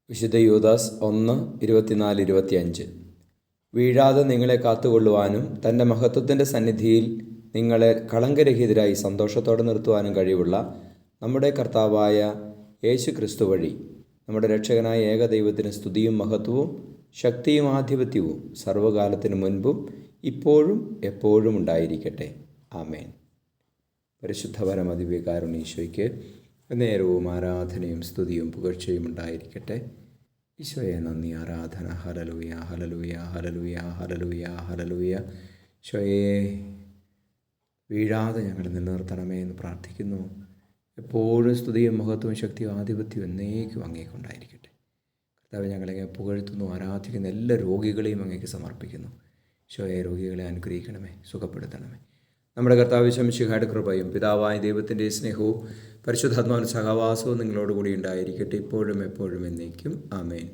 വിശുദ്ധ യൂദാസ് 1:24-25. വീഴാതെ നിങ്ങളെ കാത്തുകൊള്ളുവാനും തൻ്റെ മഹത്വത്തിൻ്റെ സന്നിധിയിൽ നിങ്ങളെ കളങ്കരഹിതരായി സന്തോഷത്തോടെ നിർത്തുവാനും കഴിവുള്ള നമ്മുടെ കർത്താവായ യേശു ക്രിസ്തു വഴി നമ്മുടെ രക്ഷകനായ ഏകദൈവത്തിന് സ്തുതിയും മഹത്വവും ശക്തിയും ആധിപത്യവും സർവ്വകാലത്തിനു മുൻപും ഇപ്പോഴും എപ്പോഴും ഉണ്ടായിരിക്കട്ടെ. ആമേൻ. പരിശുദ്ധ പരമദിവ്യകാരുണ്യ നേരവും ആരാധനയും സ്തുതിയും പുകഴ്ചയും ഉണ്ടായിരിക്കട്ടെ. ഈശോയെ നന്ദി, ആരാധന. Hallelujah, hallelujah, hallelujah, hallelujah, hallelujah. ഈശോയെ വീഴാതെ ഞങ്ങൾ നിലനിർത്തണമേ എന്ന് പ്രാർത്ഥിക്കുന്നു. എപ്പോഴും സ്തുതിയും മഹത്വവും ശക്തിയും ആധിപത്യവും എന്നേക്കും അങ്ങേക്കുണ്ടായിരിക്കട്ടെ. കർത്താവ്, ഞങ്ങളെ പുകഴ്ത്തുന്നു, ആരാധിക്കുന്ന എല്ലാ രോഗികളെയും അങ്ങേക്ക് സമർപ്പിക്കുന്നു. ഈശോയെ രോഗികളെ അനുഗ്രഹിക്കണമേ, സുഖപ്പെടുത്തണമേ. നമ്മുടെ കർത്താവ് ശംശിഹായുടെ കൃപയും പിതാവായ ദൈവത്തിൻ്റെ സ്നേഹവും പരിശുദ്ധാത്മാവിൻ്റെ സഹവാസവും നിങ്ങളോടുകൂടി ഉണ്ടായിരിക്കട്ടെ, ഇപ്പോഴും എപ്പോഴും എന്നേക്കും. ആമേൻ.